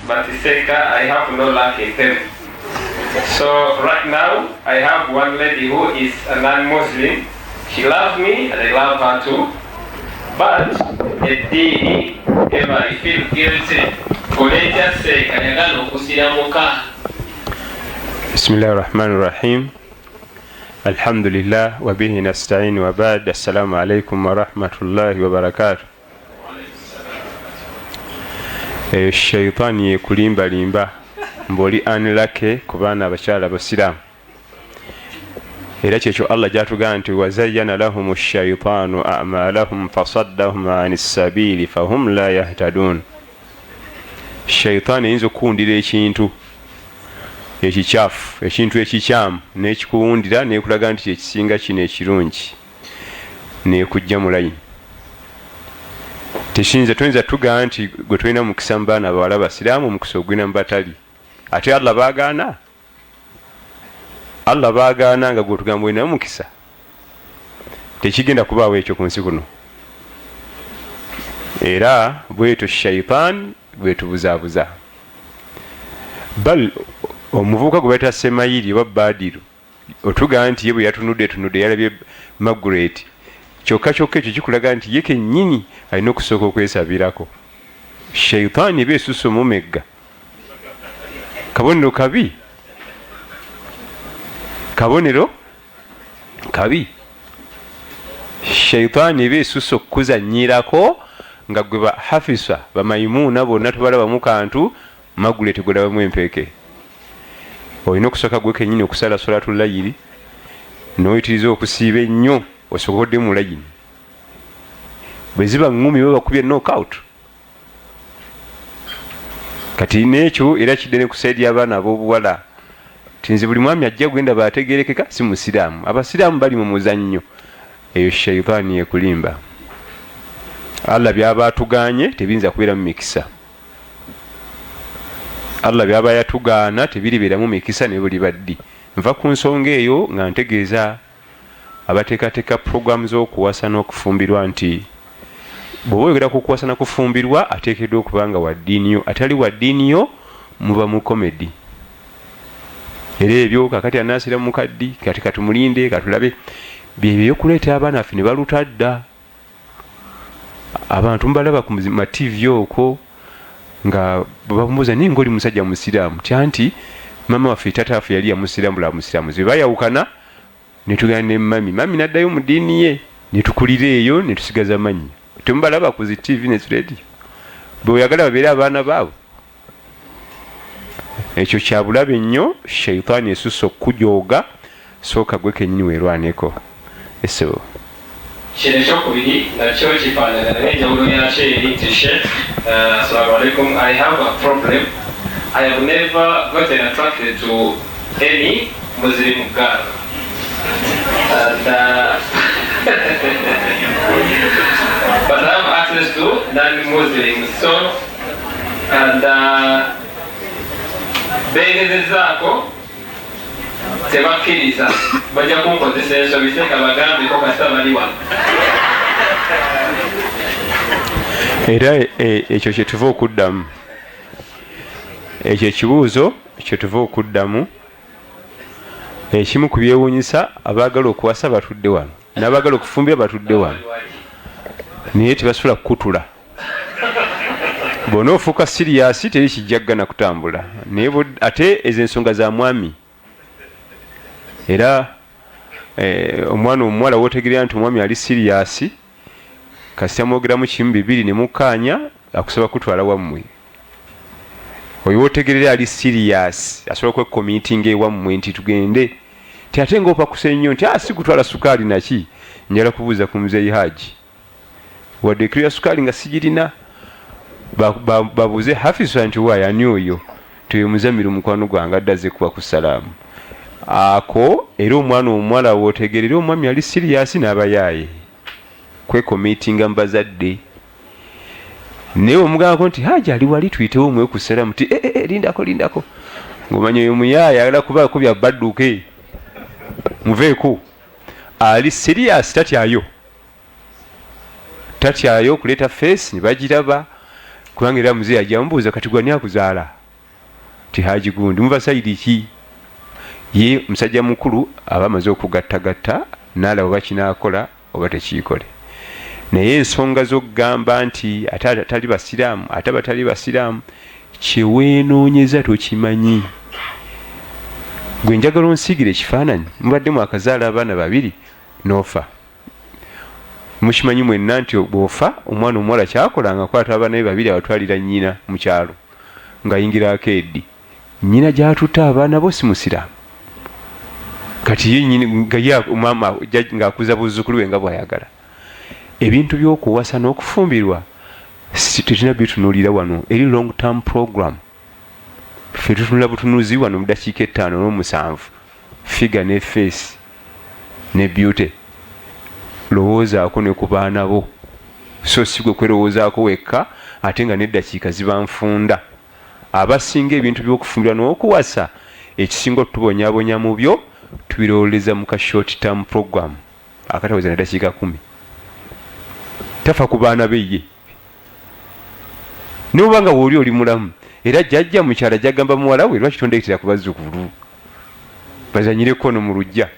but I have no luck in them. So right now, I have one lady who is a non-Muslim. She loves me and I love her too. But the day ever I feel guilty for just say kayagano kusiramuka. Bismillahirrahmanirrahim. Alhamdulillah wa bihi nasta'in wa ba'd. Assalamu alaikum wa rahmatullahi wa barakatuh. Shaitani yekulimba limba mboli anlake ku baana abakyala abasiraamu. Era kyekyo Allah gyatugaa nti wazayyana lahumu shaitanu a'malahum fasaddahum anis sabili fahum la yahtadun. Shaitani yinza okukundira ekintu ekikyafu, ekintu ekikyamu n'ekikuwundira n'ekulaga nti ekisinga kino ekirungi n'ekujja mu layini. Teshinza tuyinza tugaa nti gwe tulina mukisa mu baana abawala basiraamu omukisa ogwina mu batali. Ate Allah baagaana? Allah baagaana nga gwe tugamba olina mukisa? Tekigenda kubaawo ekyo ku nsi kuno. Era bwetyo shaitan bwetubuzaabuza. Bal omuvubuka gwe bayita Semayiri oba Badiru otugaa nti ye bwe yatunudde yalabye Margaret. Kyokka ekyo kikulaga nti ye kennyini alina okusooka okwesabirako. Shaitani beesusse omumegga. Kabonero kabi. Kabonero kabi. Shaitani beesusse okuzannyirako nga gwe ba Hafisa ba Maimuna bonna tubalabamu kantu, Margaret gwe labamu empeke. Olina okusooka gwe kennyini okusala solatul layiri n'oyitiriza okusiiba ennyo osokodde mu layini. Bwe ziba ngumi bwe bakubye knockout. Kati n'ekyo era kidde ne ku saidi y'abaana ab'obuwala. Tinzi buli mwami ajja gwenda baategerekeka si musiraamu. Abasiraamu bali mu muzannyo. Eyo shaitani yekulimba. Allah byaba atuganye tebiyinza kubeera mu mikisa. Allah byaba yatugaana tebiribeera mu mikisa ne buli baddi. Nva ku nsonga eyo nga ntegeeza abateekateeka programu z'okuwasa n'okufumbirwa nti bw'oba oyogera ku kuwasa na kufumbirwa ateekeddwa okuba nga wa ddiiniyo, atali wa ddiiniyo muba mu komedi. Era ebyo kakati anaasira mu kaddi kati katumulinde katulabe byebyo ebyokuleeta abaana affe ne balutadda. Abantu mbalaba ku ma TV okwo nga bamubuuza naye ng'oli musajja musiraamu nti mama waffe taata waffe yali yamusiraamu la musiraamu ze bayawukana ne tugenda ne mami n'addayo mu ddiini ye ne tukulira eyo ne tusigaza mannya. Tumbalaba ku zi TV ne radio bwe oyagala babeere abaana baabo. Ekyo kya bulabe nnyo. Shaitani esusse okujooga sooka gwe kennyini weerwaneko. Eso kino ekyokubiri nakyo kifaanagana n'enjawulo yakyo eri nti Sheikh, assalamu alaikum, I have a problem. I have never gotten attracted to any Muslim girl. And, but I have access to non-Muslims. So, and beegezezaako tebakkiriza bajja kunkozesa ensobi seka bagambeko kasita bali wano. era ekyo kye tuva okuddamu. Ekyo ekibuuzo kye tuva okuddamu. Ekimu ku byewuunyisa abaagala okuwasa batudde wano n'abaagala okufumbira batudde wano naye tebasobola kukutula. Bw'ona ofuuka siriyasi teri kijjaggana kutambula. Naye ate ezo ensonga za mwami. Era omwana omuwala wootegerera nti omwami ali siriyasi kasita mwogeramu kimu bibiri ne mukkaanya akusaba kutwala wammwe. Oyo wootegerera ali siriyasi asobola okwekomiitinga ewammwe nti tugende. Ate ng'opakuse nnyo nti si kutwala sukaali naki njala kubuuza ku muzeeyi Haji wadde ekiro ya sukaali nga sigirina. Babuuze Hafisa nti waayani oyo tuyo muzamiru mukwano gwange addaze kuba ku salaamu. Ako era omwana omuwala wootegerera omwami ali siriyasi n'abayaaye kwekomiitinga mu bazadde. Naye omugambako nti Haji ali wali tuyitewo omwe ku salaamu ti lindako ng'omanya oyo muyaaya ayagala kuba kubya badduke muveeko. Ali siriyasi tatyayo kuleeta feesi ne bagiraba kubanga era muzeeyi ajja mubuuza kati gwani akuzaala ti Haji Gundi muva sayidi ki ye musajja mukulu aba amaze okugattagatta n'alaba oba kinaakola oba tekiikole naye ensonga z'okugamba nti ate atali basiraamu ate abatali basiraamu kyewenoonyeza tokimanyi gwe njagala onsiigire ekifaananyi mubadde mwakazaala abaana babiri n'ofa mukimanyi mwenna nti bw'ofa omwana omuwala kyakolanga akwata abaana be babiri abatwalira nnyina mu kyalo ng'ayingirako eddi nnyina gy'atutta abaana bo si musiraamu kati ye maama ng'akuza buzzukulu we nga bw'ayagala ebintu by'okuwasa n'okufumbirwa tetulina bitunuulira wano eri long term program ffe tutunula butunuzi wano mu ddakiika 5 n'omusanvu figa ne face ne beauty lowoozaako ne ku baana bo so si gwe kwerowoozaako wekka ate nga n'eddakiika ziba nfunda abasinga ebintu by'okufumbirwa n'okuwasa ekisinga otubonyaabonya mu byo tubirooleza mu ka short term program akataweza na ddakiika 10 tafa ku baana be ye nobanga wooli oli mulamu era jjajja mukyala jagamba muwala we lwaki tondeetera ku bazzukulu bazanyireko no mu lujja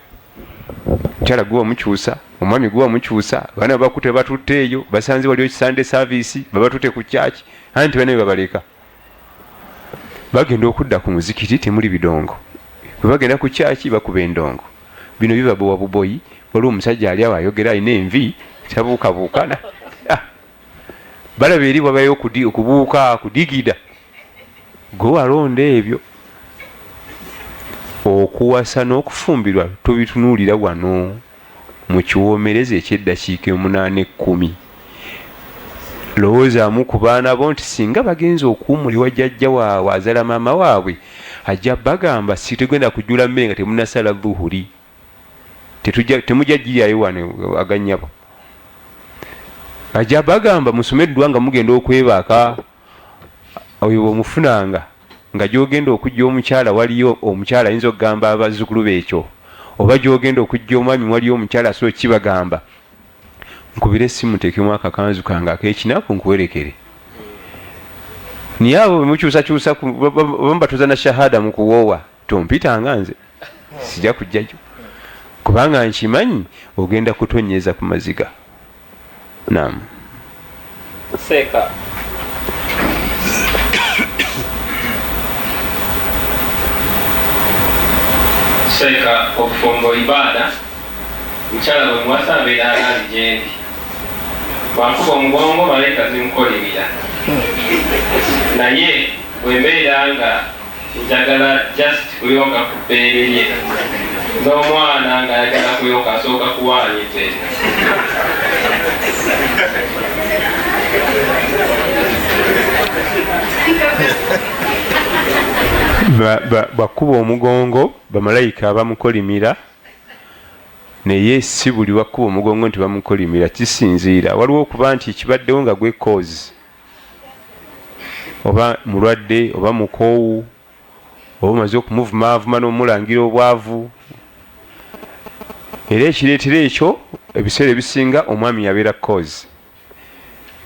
mukyala gwe wamukyusa omwami gwe wamukyusa baana bakute batutte eyo basanze waliwo kisande service babatutte ku kyaki anti banabe babaleka bagenda okudda ku muzikiti temuli bidongo bwe bagenda ku kyaki bakuba endongo bino bibabowa buboyi waliwo omusajja ali awo ayogera alina envi tabuukabuukana balaba eri wabayo okubuuka kudigida gwe walonda ebyo okuwasa n'okufumbirwa tubitunuulira wano mu kiwoomereza eky'eddakiika 8-10 lowoozaamu ku baana bo nti singa bagenza okuwumulibwa jjajja waabwe azaala maama waabwe ajja bagamba sitegenda kujjula mmere nga temunasala dhuhuri temujja jiryayo wano aganyabo ajja bagamba musomeddwa nga mugenda okwebaaka oyo bwomufunanga nga gyogenda okujja omukyala waliyo omukyala ayinza okugamba abazzukulu beekyo oba gyogenda okujja omwami waliyo omukyala so kibagamba nkubire essimu tekemu akakanzu kange ak'ekinaku nkuwerekere naye abo bemukyusakyusa bambatuza na shahada mu kuwoowa tompitanga nze sijja kujjayo kubanga nkimanyi ogenda kutonyeza ku maziga. Naam. Seka. Seka okufumba ibada mchala bwe mwasa abeera ali gyendi bwankuba omugongo malaika zimukolimira naye bwembeera nga njagala just kuyoka ku bbeere lye n'omwana nga ayagala kuyoka asooka kuwaanyite bakuba omugongo bamalayika bamukolimira naye si buli wakuba omugongo nti bamukolimira kisinziira waliwo okuba nti kibaddewo nga gwe cause oba mulwadde oba mukoowu oba omaze okumuvumaavuma n'omulangira obwavu era ekireetera ekyo ebiseera ebisinga omwami yabeera cause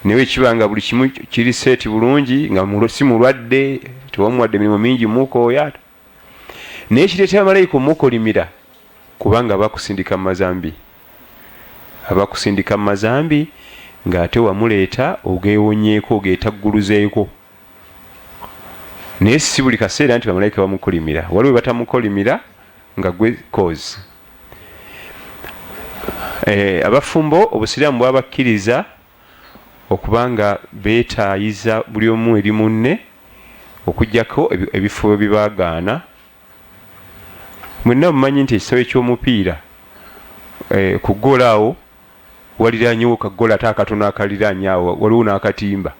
naye ekibanga buli kimu kiri seeti bulungi nga si mulwadde tewamuwadde emirimu mingi mukooya naye ekireetera malayika omukolimira kubanga abakusindika mu mazambi abakusindika mu mazambi ng'ate wamuleeta ogeewonyeeko ogeetagguluzeeko naye si buli kaseera nti bamalayika bamukolimira waliwo batamukolimira nga gwe cause. Abafumbo obusiraamu bwabakkiriza okubanga beetaayiza buli omu eri munne okuggyako ebifo bibagaana. Mwenna mumanyi nti ekisaawe ky'omupiira ku gola awo waliranyewo kagola ate akatono akaliranye awo waliwo n'akatimba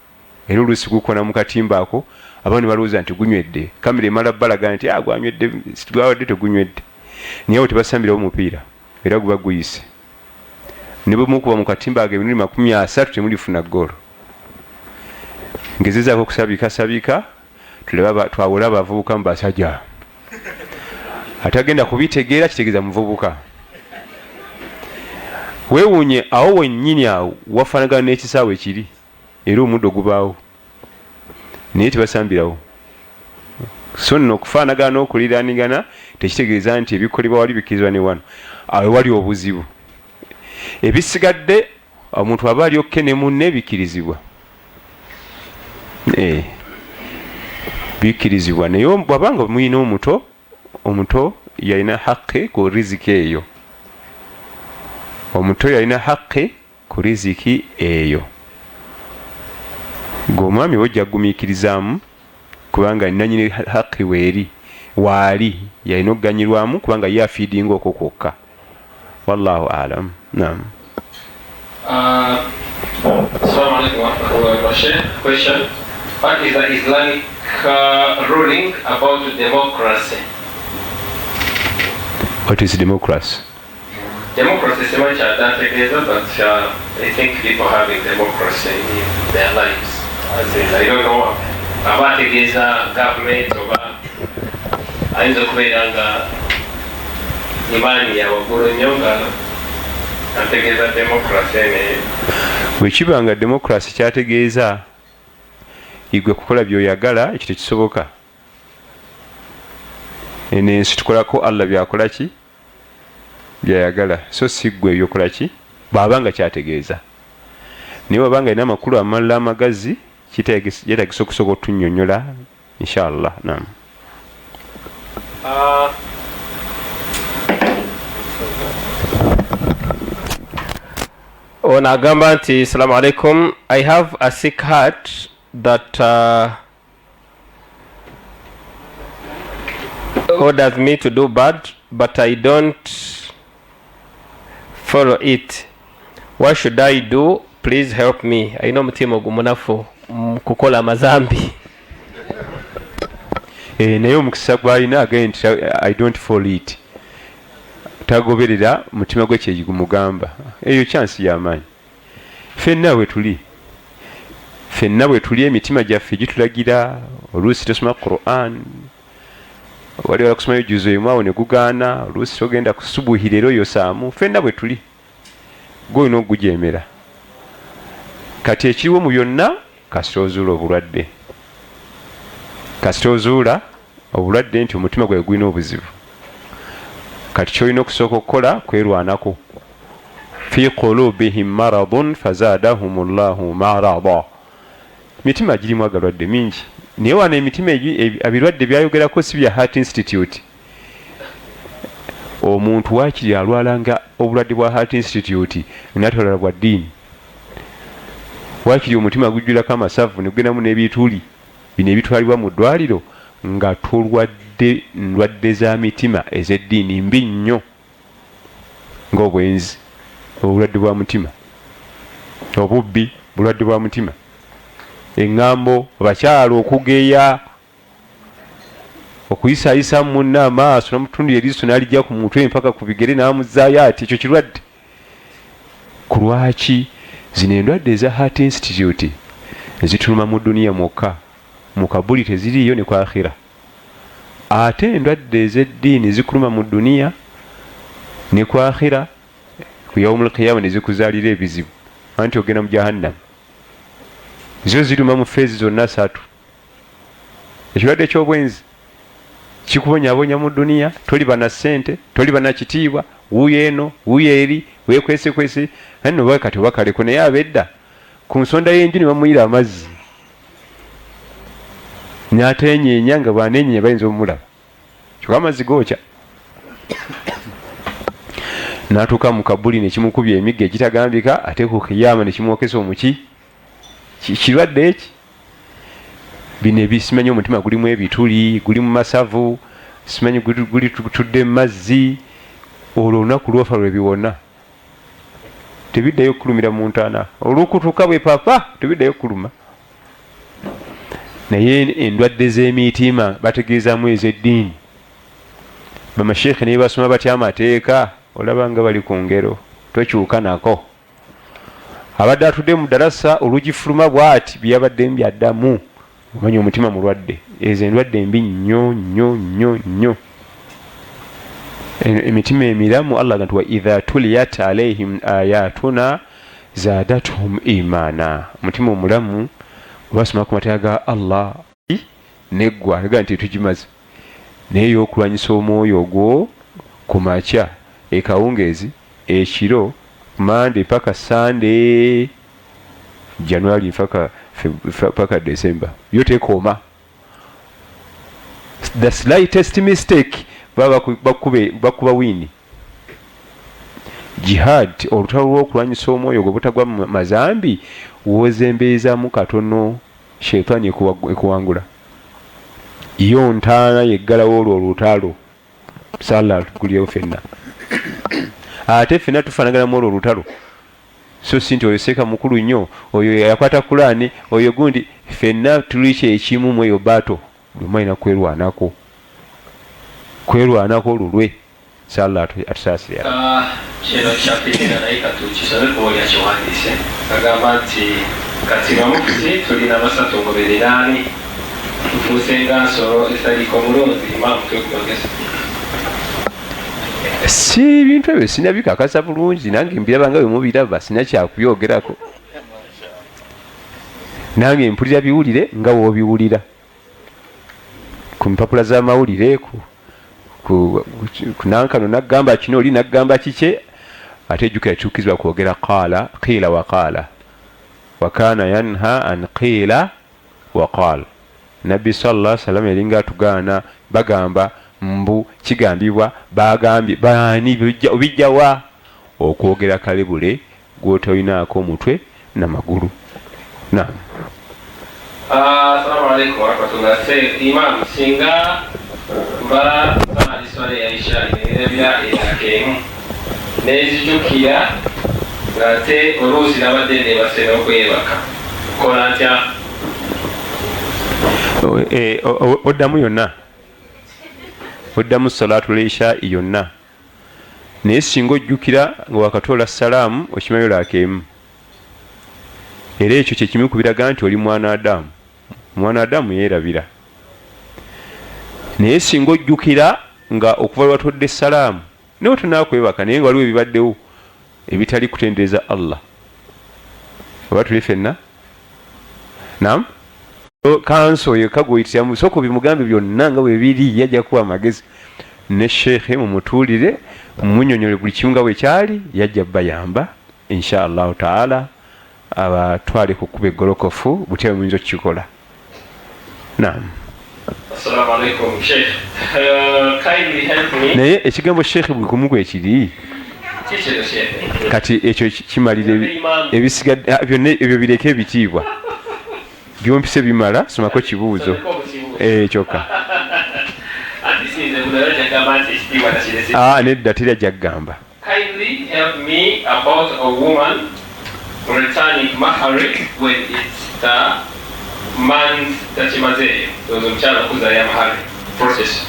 era oluusi gukona mu katimba ako abantu ne balowooza nti gunywedde kamera emala balaga nti gwanywedde gwawadde tegunywedde naye awo tebasambirawo mupiira era guba guyise ne bwe mukuba mu katimba ago emirundi 30 temulifuna golo. Ngezezaako okusabikasabika twawula abavubuka mu basajja atagenda kubitegeera kitegeeza muvubuka weewuunye awo wennyini awo wafaanagana n'ekisaawe kiri era omuddo gubaawo naye tebasambirawo. So nno okufaanagana n'okuliraanigana tekitegeeza nti ebikolebwa wali bikkirizibwa ne wano. Awo wali obuzibu. Ebisigadde omuntu aba ali okke ne munne bikkirizibwa. Bikkirizibwa, naye bw'abanga muyina omuto yalina haqqi ku riziki eyo. Omuto yalina haqqi ku riziki eyo. Ng'omwami wojja gumiikirizaamu kubanga nanyini haqqi waali yalina okuganyirwamu kubanga ye afiidinga okwo kwokka. Wallahu alam. Naam. Assalamu alaikum warahmatullahi wabarakatuh. Question: what is the Islamic ruling about democracy? What is democracy? Democracy is much advantageous, but I think people having democracy in their lives. As in, I don't know about it government or I'm the Kuwaitanga Imani ya waguru nyonga ategeeza democracy ne. Bwekibanga democracy kyategeeza igwe kukola by'oyagala ekyo tekisoboka. Enensi tukolako Allah byakola ki byayagala, so si ggwe ebyokola ki bw'abanga kyategeeza. Naye wabanga alina amakulu amalala amagazi yeetagisa okusobola otunnyonnyola inshallah. Naam. Onagamba nti assalamu alaikum, I have a sick heart that orders me to do bad, but I don't follow it. What should I do? Please help me. I know mutima ogumunafu kukola mazambi. Naye omukisa gwalina again I don't follow it. Tagoberera mutima gwe kyegumugamba. Eyo chance y'amaanyi. Ffenna bwe tuli emitima gyaffe gitulagira oluusi tosoma Quran. Wali wakusoma juzo emu awo ne gugaana, oluusi togenda kusubuhira ero yosaamu. Ffenna bwe tuli gwe olina okugujeemera. Kati ekiriwo mu byonna kasita ozuula obulwadde. Kasita ozuula obulwadde nti omutima gwe gulina obuzibu. Kati kyolina okusooka okukola kwerwanako. Fi qulubihim maradun fazadahumullahu marada. Mitima girimu agalwadde mingi. Naye wano emitima ebirwadde byayogerako si bya Heart Institute. Omuntu waakiri alwalanga obulwadde bwa Heart Institute natwalala bwa ddiini. Waakiri omutima gujjulako amasavu ne gugendamu n'ebituli bino ebitwalibwa mu ddwaliro nga tulwadde ndwadde za mitima ez'eddiini mbi nnyo ng'obwenzi, obulwadde bwa mutima, obubbi, bulwadde bwa mutima, eŋŋambo, abakyalo okugeya, okuyisaayisa munna amaaso n'omutundi eriiso n'alijja ku mutwe mpaka ku bigere n'amuzzaayo ati ekyo kirwadde. Ku lwaki zino endwadde eza Heart Institute zituluma mu duniya mwokka, mu kabuli teziriiyo ne ku akhira. Ate endwadde ez'eddiini zikuluma mu duniya ne ku akhira, ku yawmul qiyama ne zikuzaalira ebizibu anti ogenda mu jahannam. Zo ziruma mu feezi zonna 3. Ekirwadde eky'obwenzi kikubonyaabonya mu duniya, toliba na ssente, toliba na kitiibwa, wuuyo eno wuuyo eri, weekwesekwese. Anno bakati bakaleko, naye abedda ku nsonda y'enju ne bamuyira amazzi n'atenyeenya nga bw'aneenyeenya bayinza omulaba kyokka amazzi gookya. N'atuuka mu kabuli ne kimukubya emigga egitagambika, ate ku kiyama ne kimwokesa omuki. Kirwadde eki bino ebisimanyi omutima gulimu ebituli, guli mu masavu, simanyi guli tutudde mu mazzi. Olwo olunaku lwofa lwebiwona tebiddayo kulumira mu ntaana, olukutuka bwe papa tebiddayo kuluma. Naye endwadde z'emitima bategeezaamu ez'eddiini. Bamasheekhe naye basoma batya amateeka, olaba nga bali ku ngero, tokyuka nako. Abadde atudde mu ddarasa olugifuluma bw'ati byabadde mbyaddamu, omanya omutima mulwadde. Ezo endwadde mbi nnyo nnyo nnyo nnyo. Emitima emiramu Allah nti wa idha tuliyat alaihim ayatuna zadatuhum imana. Omutima omulamu basoma ku mateeka ga Allah neggwa aga nti tugimaze naye y'okulwanyisa omwoyo ogwo ku makya ekawungeezi ekiro Monday paka Sunday January paka December yo tekooma. The slightest mistake bakuba wini. Jihad olutalo lw'okulwanyisa omwoyo gwe butagwa mu mazambi wozembeezaamu katono sheitaani ekuwangula. Yo ntaana yeggalawo olwo olutalo sala tukulyewo fenna ate fenna tufaanaganamu olwo olutalo so si nti oyo seeka mukulu nnyo oyo yakwata Kulaani oyo gundi fenna tuli kyekimu mu eyo bato lumu alina kwerwanako lulwe sala atusaasira. Kino kyapiira naye katukisobe kuwulira kiwandiise agamba nti kati bamufuzi tulina basatu ngobereraani tufuuse nga nsolo esaliiko mulunzi Imaam twekugeza. Si bintu ebyo sinabikakasa bulungi nange mbiraba nga bwe mubiraba sina kyakubyogerako nange mpulira biwulire nga woobiwulira ku mpapula z'amawulire ku nankano naggamba kino oli naggamba kike ate ejjukira kitukizibwa kwogera qiila wa qaala wa kaana yanha an qiila wa qaala. Nabbi sallallahu alaihi wasallam yalinga atugaana bagamba mbu kigambibwa bagambye baani bijjawa okwogera kalebule gw'otalinaako omutwe n'amagulu. Naam. Assalamu alaikum warahmatullahi. Imaam singa mbala sali swali ya isha nebya eyakeemu nezijukira ngate oluusi nabadde nebasera okwebaka kola ntya? Oddamu yonna oddamu salatu leisha yonna naye singa ojjukira nga wakatoola salaamu okimayo laakeemu era ekyo kyekimu kubiraga nti oli mwana Adamu yeerabira. Naye singa ojjukira nga okuva lwatodde salaamu naye otunaakwebaka naye nga waliwo ebibaddewo ebitali kutendereza Allah oba tuli fenna. Naam. Kanso oyo kagoyitiramu soko bimugambe byonna nga bwe biri yajja kuwa amagezi ne sheekhe mumutuulire mumunyonyole buli kimu nga bwe kyali yajja bayamba insha Allahu taala abatwale ku kkuba eggolokofu butya muyinza okukikola. Naam. Assalamu alaikum Sheikh. Kindly help me. Naye ekigambo sheekhe buli kumu kwekiri kati ekyo kimalire ebisigadde byonna ebyo bireke ebitiibwa byompise bimala somako kibuuzo kyokka. Nedda terya gyagamba. Kindly help me about a woman returning mahari when it's the month takimazeeyo omukyala okuzayo mahari process.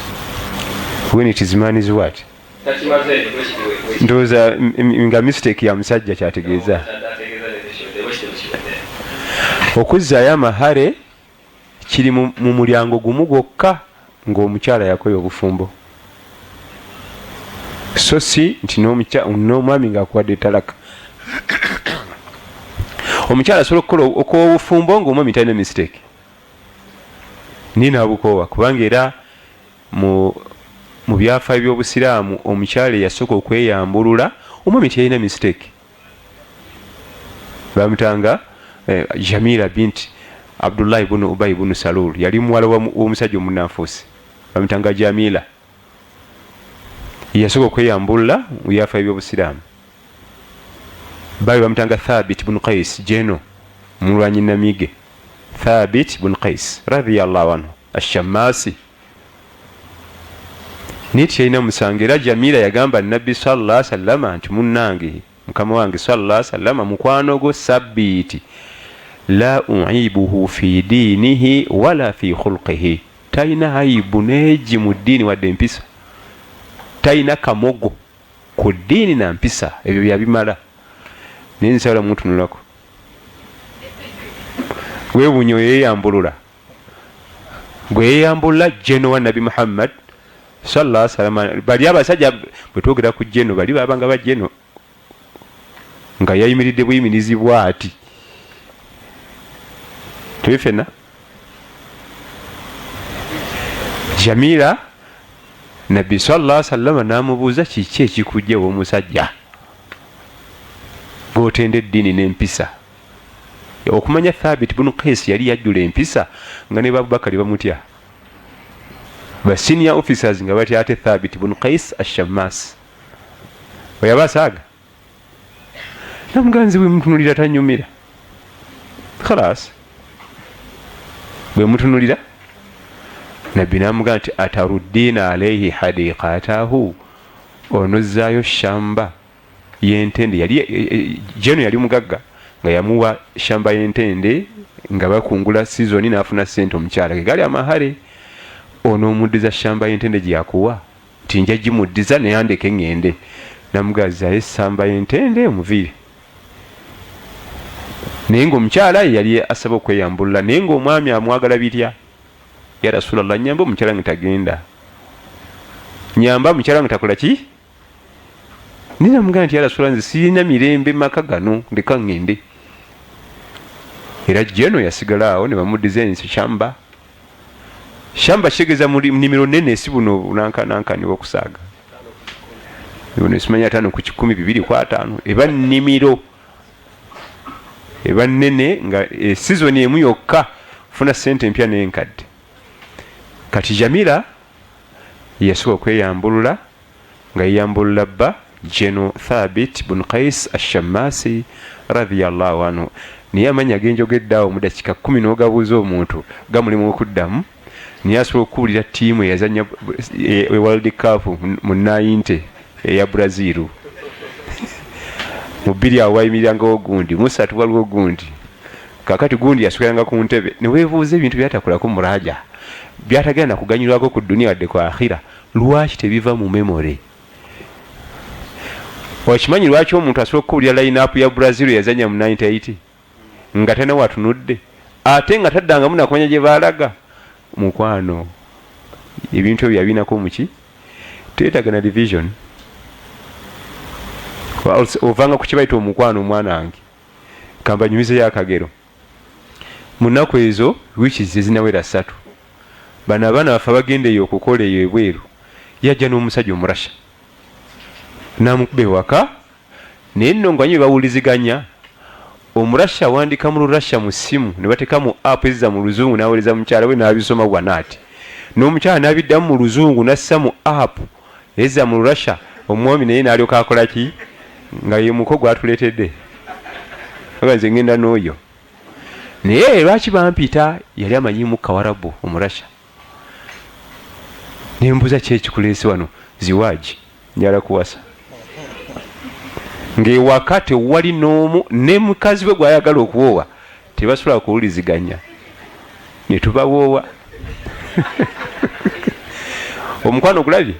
When it is man is what? Takimazeeyo ndowooza nga mistake ya musajja kyategeeza. Okuzzaayo amahare kiri mu mulyango gumu gwokka ng'omukyala yakola obufumbo so si nti n'omwami ng'akuwadde talaka. Omukyala asobola okukola obufumbo ng'omwami talina mistake ninabukoowa kubanga era mu byafaayo by'obusiraamu omukyala eyasooka okweyambulula omwami teyalina mistake. Bamutanga Jamila binti Abdullah ibn Ubay ibn Salul yali muwala w'omusajja omunafuusi bamutanga Jamila yasooka okweyambulula mu byafaayo by'obusiraamu. Baali bamutanga Thabit ibn Qais jeno mulwanyi namige Thabit ibn Qais radiyallahu anhu ashamasi niti yalina musango era Jamila yagamba Nabbi sallallahu alaihi wasallam nti munnange mukama wange sallallahu alaihi wasallam mukwano gwo Sabiti la uibuhu fi dinihi wala fi khulqihi talina aibu neegi mu ddiini wadde empisa talina kamogo ku ddiini na mpisa ebyo byabimala. Naye nsala mutunulako weewunya oyeyambulula gwe yeyambulula jeno wa Nabi Muhammad sallallahu alaihi wasallam. Bali abasajja bwe twogera ku jeno bali babanga ba jeno nga yayimiridde buyimirizibwa ati tubifena Jamila Nabbi sallallahu alaihi wasallam namubuuza kiki ekikujja w'omusajja gw'otenda eddiini n'empisa okumanya Thabit bunu Qais yali yajjula empisa nga ne Abubakari bamutya ba senior officers nga batya ate Thabit bunu Qais ash-Shammas oyabasaaga namuganzi bwe mutunulira tanyumira khalas bwe mutunulira Nabbi namugamba nti ataruddina alayhi hadiqatahu onozzaayo shamba y'entende yali jeno yali mugagga nga yamuwa shamba y'entende nga bakungula season n'afuna sente omukyala ge gali amahare onoomuddiza shamba y'entende gye yakuwa nti nja gimuddiza neyandeke ngende namugazzaayo essamba y'entende omuviire naye ng'omukyala yali asaba okweyambulula naye ng'omwami amwagala bitya ya Rasulallah nyamba omukyala nga tagenda nyamba omukyala nga takola ki nina mugamba nti ya Rasulallah nze sirina mirembe maka gano ndeka ngende era jeno yasigala awo ne bamuddiza shamba kitegeeza mu nnimiro nnene si buno nankani w'okusaaga buno simanya 5 ku 10 2 ku 5 eba nnimiro eba nnene nga season emu yokka funa sente empya n'enkadde kati Jamila yasooka okweyambulula nga yeyambulula bba Jeno Thabit bun Qais ash-Shammasi radiyallahu anhu niye amanya genjogeddaawo mu dakika 10 n'ogabuuza omuntu gamulimu okuddamu niye asobola okuwulira ttiimu eyazanya World Cup mu 90 eya Brazil mu 2 awo wayimirangawo gundi mu 3 waliwo gundi kakati gundi yasukiranga ku ntebe ne weebuuza ebintu byatakolako muraja byatagenda kuganyirwako ku dunia wadde ku akhira lwaki tebiva mu memory wakimanyi lwaki omuntu asobola okuwulira line-up ya Brazil yazanya mu 98 nga tena watunudde ate nga taddangamu nakumanya gye baalaga mukwano ebintu ebyo yabinako muki teetaga na division ovanga ku kibaita omukwano omwana wange kambanyumizeyo akagero mu nnaku ezo wiiki zezinawera 3 bano abaana bafe bagendeyo okukola eyo ebweru yajja n'omusajja omurasha namukuba ewaka naye nno nga nyo bawuliziganya omurasha awandika mu lurasha mu ssimu ne bateeka mu app eziza mu luzungu n'aweereza mukyala we n'abisoma bwanaati n'omukyala n'abiddamu mu luzungu n'assa mu app eziza mu lurasha omwami naye n'alyoka akola ki nga ye muko gwatuleetedde aga nze ngenda n'oyo naye lwaki bampita yali amanyimu Kawarabu omurasha nembuuza ki ekikuleese wano ziwaagi njala kuwasa ng'ewaka tewali n'omu ne mukazi we gwayagala okuwoowa tebasobola kuwuliziganya ne tubawoowa omukwano ogulabye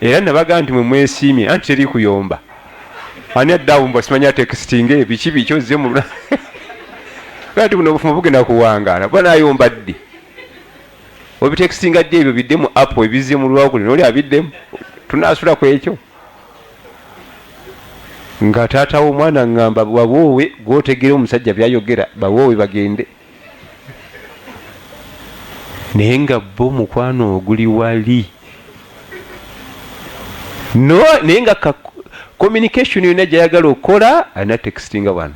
era nabaga nti mwe mwesiimye anti teri kuyomba ani addaawo mba simanya textinga ebiki biki ozze mu kati buno obufumo bugenda kuwangaala kuba naayomba ddi obitextinga ddi ebyo bidde mu app ebizze mu lwakuli noli abiddemu tunaasula ku ekyo nga taata w'omwana ngamba bawoowe gwotegere omusajja byayogera bawoowe bagende naye nga bo mukwano oguli wali no naye nga communication yonna gyayagala okukola alina textinga wano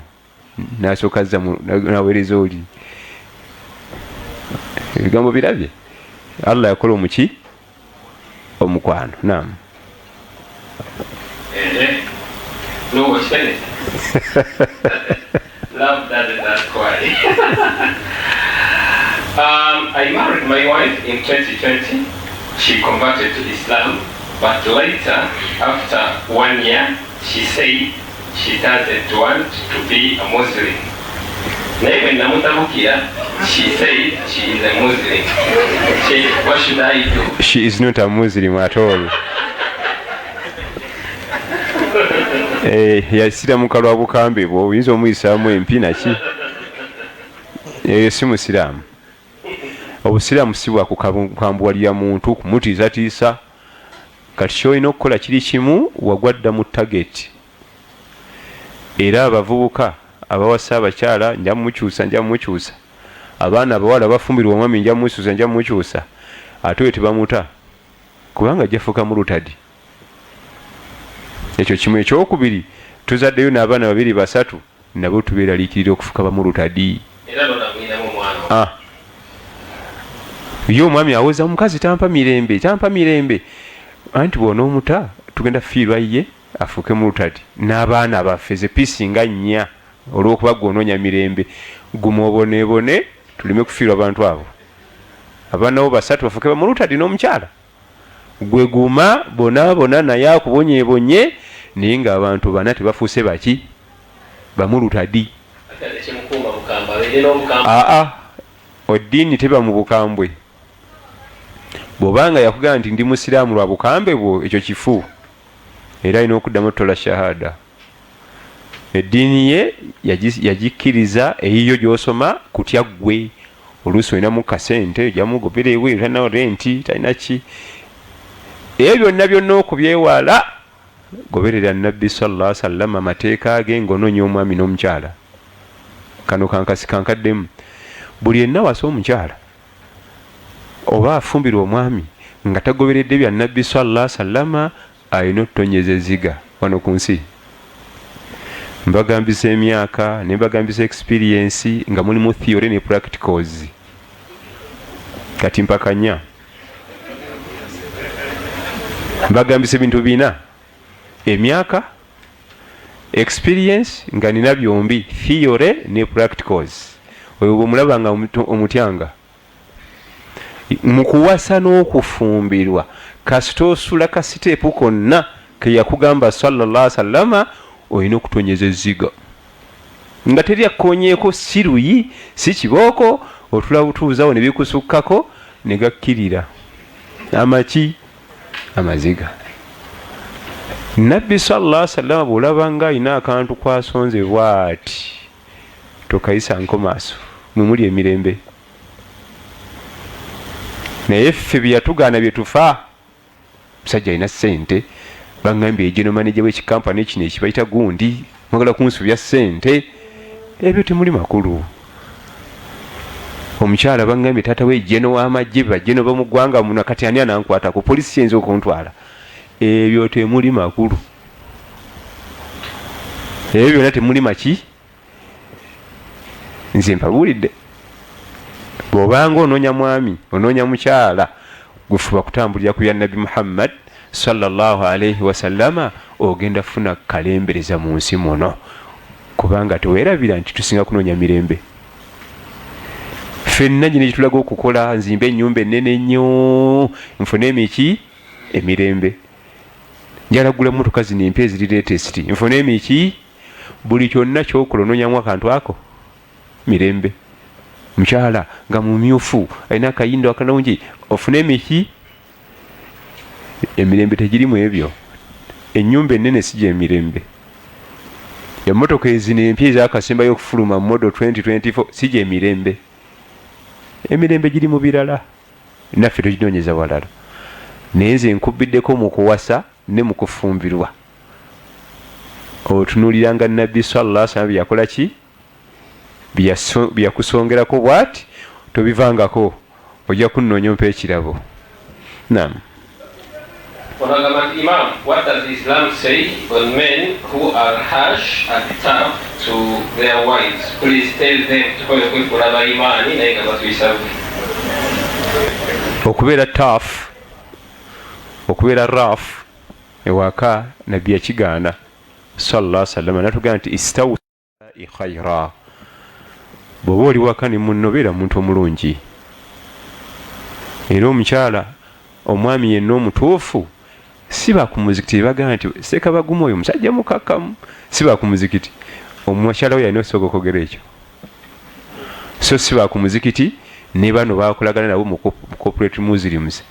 nasooka azza naweereza oli ebigambo birabye Allah yakola omuki omukwano naam no what's finished. Love that's quiet. I married my wife in 2020. She converted to Islam, but later, after 1 year, she said she doesn't want to be a Muslim. She said she is a Muslim. What should I do? She is not a Muslim at all. Yasira mukalwa bukambe bwo oyinza omuyisaamu empi naki eyo si musiraamu obusiraamu si bwa kukambuwalira muntu kumutiisatiisa kati kyolina okukola kiri kimu wagwadda mu target era abavubuka abawasa abakyala nja mumukyusa abaana abawala bafumbirwa omwami nja mukyusa nja mukyusa ate oyo tebamuta kubanga jafuuka mu lutadi. Ekyo kimu. Ekyokubiri, tuzaddeyo n'abaana babiri basatu nabo tubeeraliikirira okufuuka ba mu lutadi. Ye omwami awoza omukazi tampa mirembe anti bw'onoomuta tugenda fiirwa ye afuuke mu lutadi. N'abaana baffe ze piisi nga nnya olw'okuba gw'onoonya mirembe guma oboneebone tuleme kufiirwa abantu abo. Abaana bo basatu bafuuke ba mu lutadi n'omukyala gwe guma bonaabona naye akubonyeebonye naye ng'abantu bana tebafuuse baki bamu lutadi. Oddiini teba mu bukambwe. Bw'obanga yakugamba nti ndi musiraamu lwa bukambe bwo ekyo kifu era alina okuddamu tola shahada. Eddiini ye yagikkiriza eyiyo gy'osoma kutya ggwe oluusi olinamu kasente ojamugobera ewe talinawo renti talina ki. Ebyo byonna okubyewala goberera Nabbi sallallahu alaihi wasallam amateeka ge ng'onoonya omwami n'omukyala. Kano kankasi kankaddemu. Buli yenna wasa omukyala oba afumbirwa omwami nga tagoberedde bya Nabbi sallallahu alaihi wasallam alina otutonyeza ezziga wano ku nsi. Mbagambisa emyaka ne mbagambisa experience nga mulimu theory ne practicals. Kati mpakanya mbagambisa ebintu bina: emyaka, experience nga nina byombi, theory ne practicals. Oyo bw'omulaba nga omutyanga mu kuwasa n'okufumbirwa kasita osula kasiteepu konna ke yakugamba sallallahu alaihi wasallam olina okutonyeza ezziga nga teri akkonyeeko si luyi si kibooko otula butuuzawo ne bikusukkako ne gakkirira amaki amaziga. Nabbi sallallahu alaihi wasallam bw'olaba nga alina akantu kwasonze bw'ati tokayisa nkomaaso mumuli emirembe. Naye ffe bye yatugaana bye tufa musajja alina ssente bangambye ejeno manager w'ekikampani kino ekibayita gundi mwagala kunsubya ssente. Ebyo temuli makulu. Omukyala bangambye taata w'ejeno w'amagye bajeno bamu ggwanga muno kati ani anankwatako polisi yinza okuntwala. Ebyo temuli makulu. Ebyo byonna temuli maki. Nze mpabuulidde bw'obanga onoonya mwami onoonya mukyala gufuba kutambulira ku ya Nabi Muhammad sallallahu alaihi wasallama ogenda funa kalembereza mu nsi muno kubanga teweerabira nti tusinga kunoonya mirembe. Ffenna gino gitulaga okukola nzimbe ennyumba ennene ennyo nfune emiki emirembe. Njala gula mmotoka zino empya eziri latest nfune emiki. Buli kyonna kyokola onoonyamu akantu ako mirembe. Mukyala nga mumyufu alina akayindo akalungi ofune emiki. Emirembe tegirimu ebyo. Ennyumba ennene si gy'emirembe. Emmotoka ezino empya ezakasembayo okufuluma model 2024 si gy'emirembe. Emirembe giri mu birala naffe tuginoonyeza walala. Naye nze nkubiddeko mu kuwasa ne mu kufumbirwa. Otunuuliranga Nabbi sallallahu alaihi wasallam byakola ki byakusongerako bwati tobivangako ojja kunnoonya ompa ekirabo. Naam. Imam, what does Islam say on men who are harsh and tough to their wives? Please tell them to kulaba imani naye nga batuyisabu. Okubeera tough, okubeera rough ewaka Nabbi yakigaana sallallahu alaihi wasallam natugamba nti istawu khayra. Bw'oba oli waka ne munno beera muntu omulungi. Era omukyala omwami yenna omutuufu si bakumuzikiti bagamba nti seeka baguma oyo musajja mukakamu si bakumuzikiti. Omukyala we yalina osooka okwogera ekyo. So si bakumuzikiti ne bano bakolagana nabo mu corporate Muslims.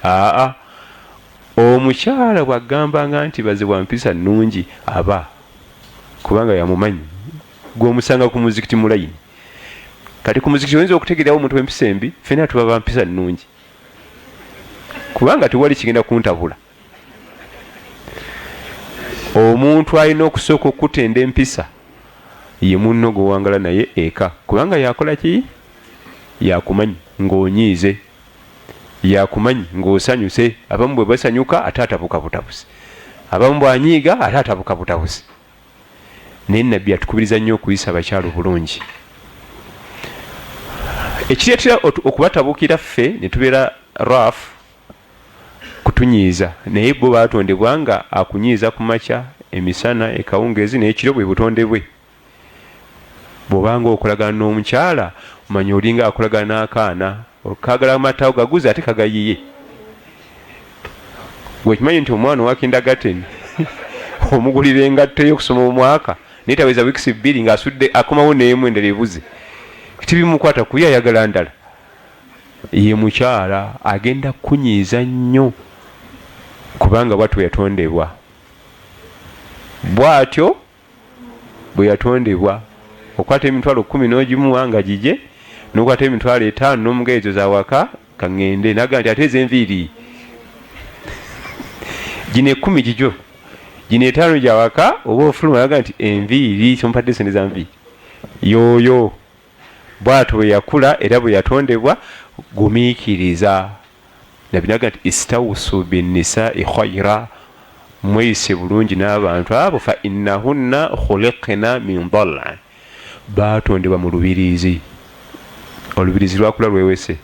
Omukyala bw'agambanga nti baze bwa mpisa nnungi aba kubanga yamumanyi gw'omusanga ku muzikiti mulayini. Kati ku muzikiti oyinza okutegeerawo omuntu w'empisa embi ffenna tuba ba mpisa nnungi kubanga tewali kigenda kuntabula. Omuntu alina okusooka okutenda empisa ye munno gwe wangala naye eka kubanga yakola ki yakumanyi ng'onyiize, yakumanyi ng'osanyuse. Abamu bwe basanyuka ate atabuka butabuzi, abamu bwanyiiga ate atabuka butabuzi. Naye nabbi atukubiriza nnyo okuyisa abakyala obulungi. Ekireetera okubatabukira ffe ne tubeera rafu kutunyiiza, naye bo baatondebwa nga akunyiiza ku makya, emisana, ekawungeezi, n'ekiro bwe butonde bwe. Bw'obanga okolagana n'omukyala omanya olinga akolagana n'akaana, okagala amata ogaguza ate kagayiye. Gwekimanyi nti omwana owa kindergarten omugulira engatto ey'okusoma omwaka naye taweza wiikisi 2 ng'asudde akomawo n'emu endala ebuze, tibimukwata kuye ayagala ndala. Ye mukyala agenda kunyiiza nnyo kubanga bwatyo yatondebwa, bwatyo bwe yatondebwa. Okwata emitwalo 10 n'ogimuwa nga gije, n'okwata emitwalo 5 n'omugeezo za waka kaŋŋende, naga nti ate enviiri gino 10 gijo, gino 5 gya waka, oba ofuluma naga nti enviiri sompadde sente za nviiri. Yooyo bwatyo bwe yakula era bwe yatondebwa. Gumiikiriza. Nabbi naga nti istawusu binnisaai khayra, mweyise bulungi n'abantu abo, fa innahunna khuliqna min dhal'an, baatondebwa mu lubiriizi. Olubiriizi lwakula lwewese.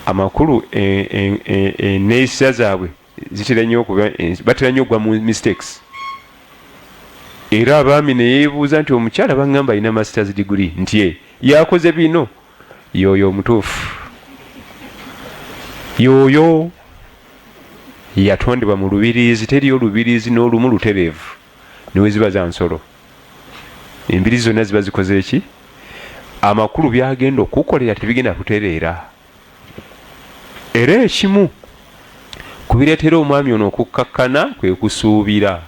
Amakulu enneeyisa zaabwe batera nnyo okugwa mu mistakes. Era abaami ne yeebuuza nti omukyala baŋŋamba alina masters degree, nti yakoze bino. Yooyo omutuufu, yooyo yatondebwa mu lubiriizi. Teriyo olubiriizi n'olumu lutereevu niwe ziba za nsolo. Embiriizi zonna ziba zikoze eki? Amakulu byagenda okukolera tebigenda kutereera. Era ekimu ku bireetera omwami ono okukkakkana kwe kusuubira.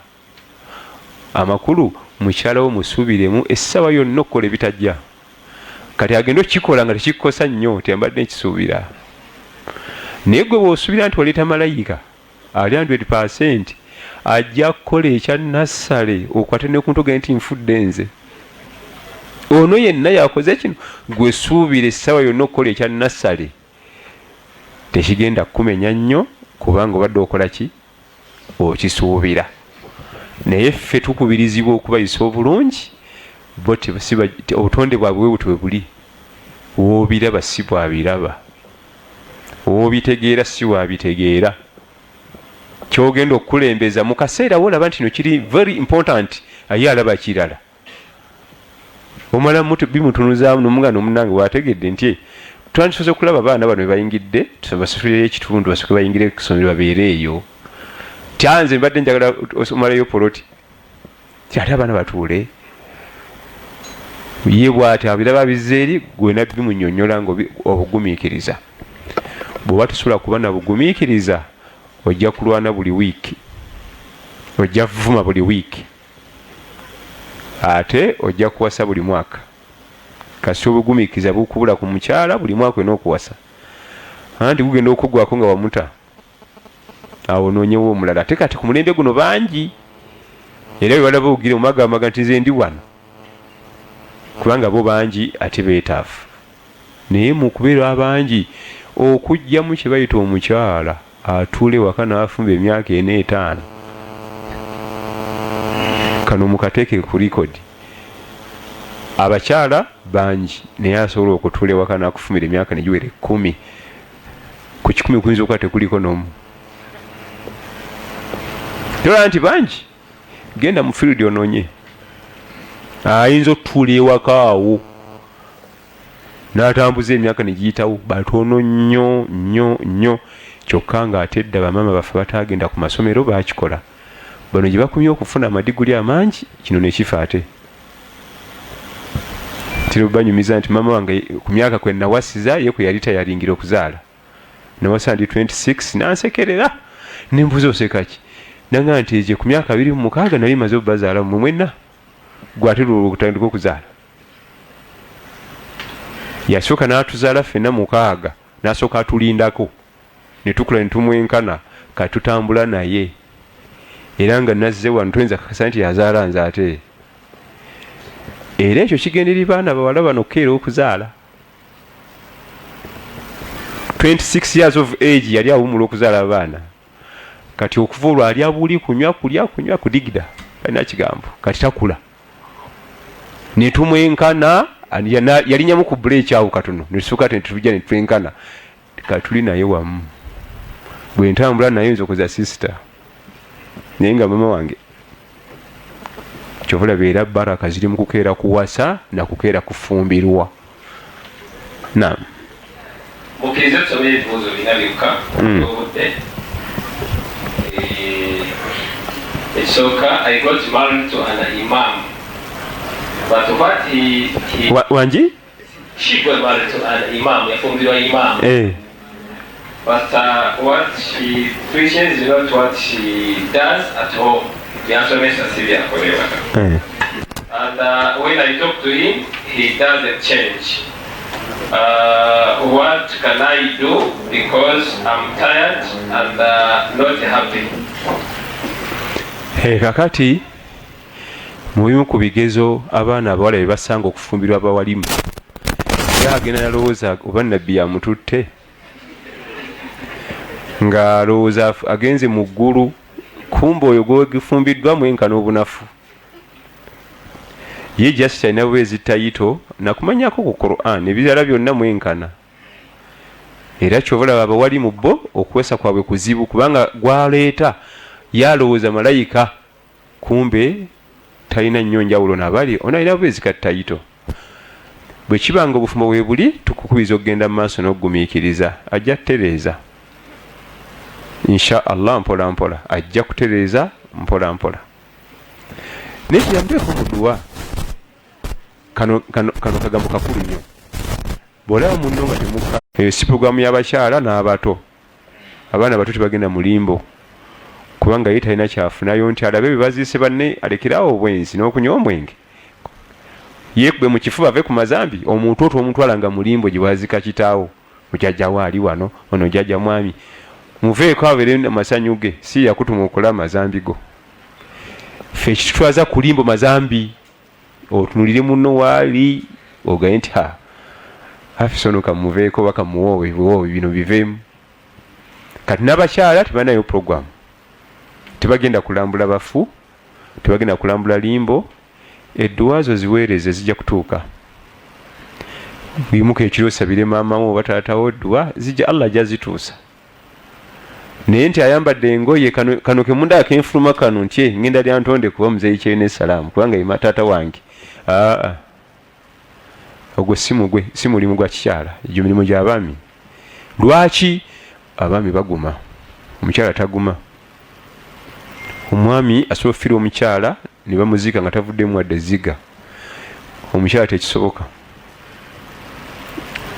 Amakulu mukyala wo musuubiremu essaawa yonna okukola ebitajja. Kati agenda okikola nga tekikkosa nnyo, tembadde nkisuubira. Naye gwe bw'osuubira nti oleeta malayika ali 100% ajja kukola ekya nassale, okwate ne ku ntoge nti nfudde nze. Ono yenna yakoze kino, gwe suubira essaawa yonna okukola ekya nassale. Tekigenda kumenya nnyo kubanga obadde okola ki? Okisuubira. Naye ffe tukubirizibwa okubayisa obulungi, bo obutonde bwabwe bwe butwe buli. Woobiraba si bwabiraba, woobitegeera si bwabitegeera. Kyogenda okukulembeza mu kaseera woolaba nti no kiri very important, aye alaba kirala. Omala bimutunuzaamu n'omugana omunnange wategedde nti twandisoose okulaba abaana bano bwe bayingidde, basasulireyo ekitundu basooke bayingire ku ssomero babeere eyo. Tyanze mbadde njagala omalayo poloti ate abaana batuule. Ye bw'ati abiraba bizze eri, gwe nabbi munnyonnyola nga obugumiikiriza. Bw'oba tosobola kuba na bugumiikiriza, ojja kulwana buli wiiki, ojja vuma buli wiiki, ate ojja kuwasa buli mwaka. Kasita obugumiikiriza bukubula ku mukyala, buli mwaka olina okuwasa. Anti gugenda okuggwako nga wamuta, awo noonyewo omulala. Ate kati ku mulembe guno bangi, era bwe balaba ogire omagamaga nti nze ndi wano, kubanga bo bangi ate beetaafu. Naye mu kubeera abangi, okugyamu kye bayita omukyala atuule waka n'afumba emyaka 4 5, kano mukateeke ku likodi. Abakyala bangi naye asobola okutuula ewaka n'akufumira emyaka ne giwera 10. Ku 10 kuyinza okuba tekuliko n'omu. Tola nti bangi, genda mu field onoonye. Ayinza otuula ewaka awo n'atambuza emyaka ne giyitawo, batono nnyo nnyo nnyo. Kyokka ng'ate edda bamaama baffe batagenda ku masomero baakikola. Bano gye bakumye okufuna amadiguli amangi, kino ne kifa ate. Tiro banyumiza nti mama wange ku myaka kwe nawasiza ye kwe yali tayalingira okuzaala. Nawasa ndi 26 nansekerera. Nembuza oseka ki? Nanga nti je ku myaka 26 nali maze obazaala mu mwenna. Gwatero okutandika okuzaala. Yasooka n'atuzaala ffenna 6, n'asooka atulindako. Ne tukula ne tumwenkana, katutambula naye. Era nga nazze wano twenza kakasa nti yazaala nze ate. Era ekyo kigendera baana bawala bano keera okuzaala. 26 years of age yali awumula okuzaala abaana kati okuva olwo ali abuli kunywa kunywa kudigida alina kigambo kati takula netumwenkana yalinyamu ku break awo katono netusuka tetujja netwenkana katuli naye wamu bwe ntambula naye nza okuza sister naye nga mama wange kyovula beera baraka ziri mu kukeera kuwasa na kukeera kufumbirwa. Naam. Mukiriza tusome ebibuuzo bina byokka obudde. Ekisooka, I got married to an Imam. But what he Wanji? She got married to an Imam, yafumbirwa Imam. But what she preaches is not what she does at home. And when I talk to him, he doesn't change. What can I do? Because I'm tired and not happy. Kakati mubimu ku bigezo abaana abawala bye basanga okufumbirwa abawalimu yagenda nalowooza oba nabbi yamututte nga alowooza agenze mu ggulu kumba oyo gwegifumbiddwa mwenkana obunafu ye just alina bwezi tayito nakumanyako ku Quran ebirala byonna mwenkana era kyobulaba abawalimu bo okuwesa kwabwe kuzibu kubanga gwaleeta yalowooza malayika kumbe talina nnyo njawulo nabali ono alina bwezi katayito bwe kibanga obufumbo bwe buli tukukubiza okugenda mu maaso n'okugumiikiriza ajja kutereeza insha Allah mpola mpola ajja kutereeza mpola mpola nekiyambeeko mu duwa kano kagambo kakulu nnyo bw'olaba munno nga temuka eyo si pulogulaamu y'abakyala n'abato abaana bato tebagenda mulimbo kubanga ye talina kyafunayo nti alabe bye baziise banne alekerawo obwenzi n'okunywa omwenge yeekube mu kifuba ave ku mazambi omuntu otwo omutwala nga mulimbo gye wazika kitaawo mujjajjawo ali wano ono jjajja mwami muveeko abeere amasanyu ge si yakutuma okola amazambi go ffe ekitutwaza kulimbo mazambi otunulire munno waali ogaye nti afisonoka muveeko bakamuwoowe bino biveemu kati n'abakyala tebanayo program tebagenda kulambula bafu tebagenda kulambula limbo edduwa zo ziweereze zijja kutuuka bimuka ekiro osabire maamawo oba taatawo edduwa zijja Allah jazituusa naye nti ayambadde engoye kano kemunda akenfuluma kano nti ngenda lyantonde kuba muzeeyi Kyeyune salaamu kubanga ima taata wange ogwo si mulimu gwa kikyala egyo mirimu gy'abaami lwaki abaami baguma omukyala taguma omwami asobola okufiira omukyala ne bamuziika nga tavuddemu wadde ziga omukyala tekisoboka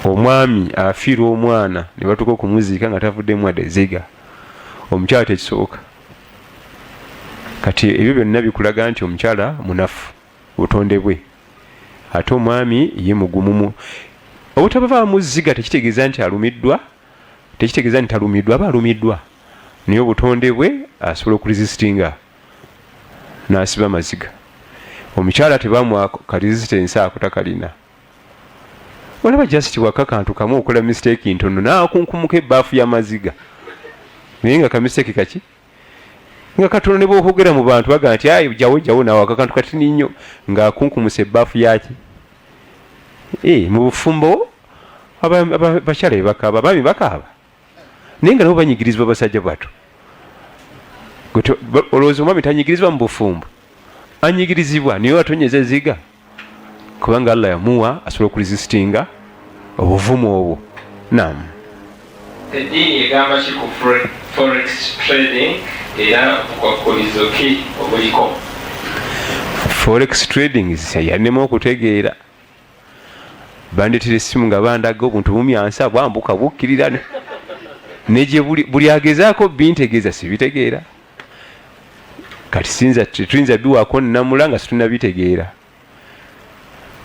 omwami afiira omwana ne batuuka okumuziika nga tavuddemu wadde ziga omukyala tekisoboka kati ebyo byonna bikulaga nti omukyala munafu butonde bwe ate omwami ye mugumumu obutaba muziga tekitegeeza nti alumiddwa tekitegeeza nti talumiddwa aba alumiddwa naye obutonde bwe asobola okuresistinga n'asiba amaziga omukyala tebamuwa ka resistance ako takalina olaba just waka kantu kamu okola mistake ntono naakunkumuka ebbaafu y'amaziga naye nga kamistake kaki nga katono ne bw'okogera mu bantu baga nti ayi jawo nawe akakantu katini nnyo ng'akunkumusa ebbaafu yaki mu bufumbo abakyala bakaaba abaami bakaaba naye nga nabo banyigirizibwa basajja bato olowooza omwami tanyigirizibwa mu bufumbo anyigirizibwa niwe watonyeza eziga kubanga Allah yamuwa asobola okuresistinga obuvumu obwo. Naam. Eddiini egamba ki ku forex trading era bukwakkulizo ki obuliko? Forex trading yannema okutegeera bandetera essimu nga bandaga obuntu bumyansa bwambuka bukkirira negye buli agezaako bintegeeza sibitegeera kati sinza tuyinza biwaako nnamula nga situnabitegeera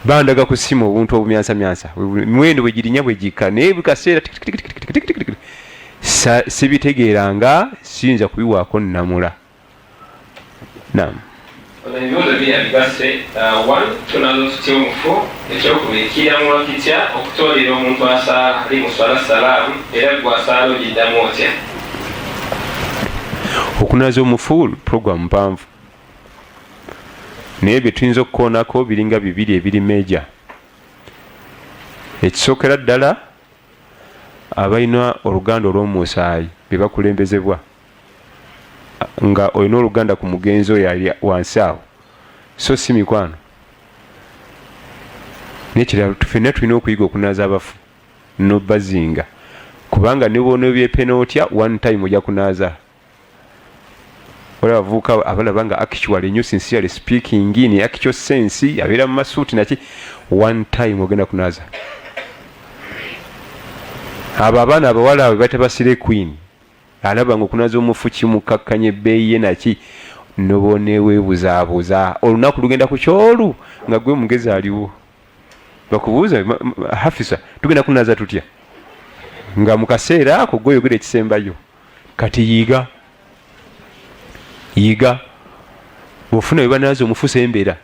bandaga ku ssimu obuntu obumyansamyansa miwendo bwe girinya bwe gikka naye bikaseera sibitegeeranga siyinza kubiwaako nnamula. Naam. ebibuuzo byabigasse. One, tunazo tutya omufu, ekyokubiri kiyamula kitya okutoolera omuntu asaala ali muswala salaamu era gwasaala ogiddamu otya? Okunaza omufu program mpanvu naye bye tuyinza okukoonako biringa bibiri ebiri meja. Ekisookera ddala abalina oluganda olw'omusaayi bye bakulembezebwa nga olina oluganda ku mugenzi oyo ali wansi awo, so si mikwano. Nekirala ffenna tulina okuyiga okunaza abafu nobazinga, kubanga ne bwona ebyepena otya one time ojja kunaza. Wala bavuuka abalaba nga actually nnyo sincerely speaking in actual sense abeera mu masuuti naki one time ogenda kunaza. Abo abaana abawala abo batabasire queen alaba nga okunaza omufu kimukakkanya ebbeeyi ye naki noboneweebuzaabuza olunaku lugenda ku kyolu nga gwe mugezi aliwo. Bakubuuza Hafisa tugenda kunaza tutya nga mu kaseera ako gweyogerera ekisembayo. Kati yiga bw'ofuna bwe banaza omufu sembera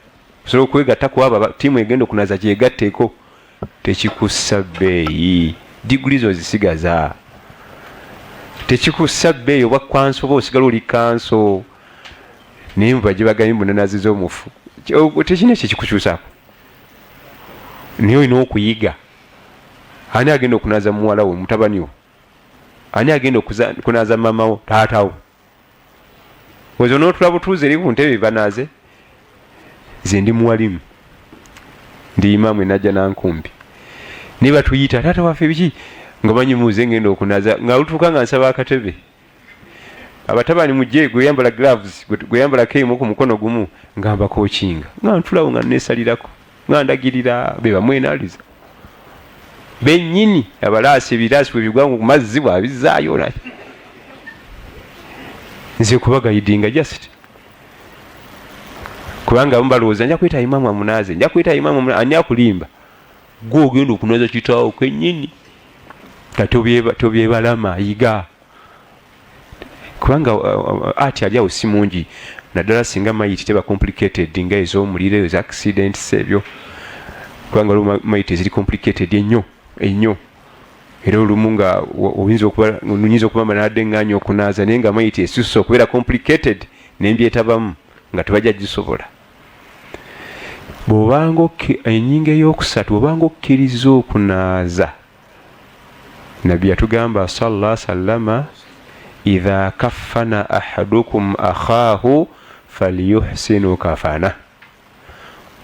osobola okwegatta ku abo ttiimu egenda okunaza gyegatteeko, tekikussa bbeeyi. Diguli zo zisigaza, tekikussa bbeeyi oba kwanso oba osigala oli kanso naye muba gye bagambye munanaziza omufu tekina ekyo kikukyusaako. Naye olina okuyiga. Ani agenda okunaza muwala wo mutabani wo? Ani agenda okunaza mama wo taata wo? Ozo n'otula butuuze eri ku ntebe banaze. Nze ndi muwalimu, ndi Imaam enajja nankumbi ne batuyita taata waffe biki nga manyi muze ngenda okunaza nga lutuuka nga nsaba akatebe. Abatabani mujje gweyambala gloves gweyambala keimu ku mukono gumu ngamba kokinga nga ntulawo nga nesalirako nga ndagirira be bamwenaaliza bennyini abalaasi ebiraasi bwe bigwa mu mazzi bwabizaayo na nze kubagayidinga just kubanga abamu balowooza nja kweta Imaam amunaze, nja kweta Imaam amunaze. Ani akulimba? Gwe ogenda okunaza kitaawo kwennyini. Tobyebalama, yiga. Kubanga ati ali awo si mungi naddala singa mayiti teba complicated nga ez'omuliro ezo accidents ebyo, kubanga mayiti ziri complicated ennyo era olumu nga oyinza okuba nadde nganya okunaza naye nga mayiti esisusa okubeera complicated nembyetabamu nga tebajja gisobola. Bw'obanga ennyinga ey'okusatu bw'obanga okkiriza okunaza, Nabbi yatugamba sallallahu alaihi wasallama idha kaffana ahadukum akhaahu falyuhsinu kafana.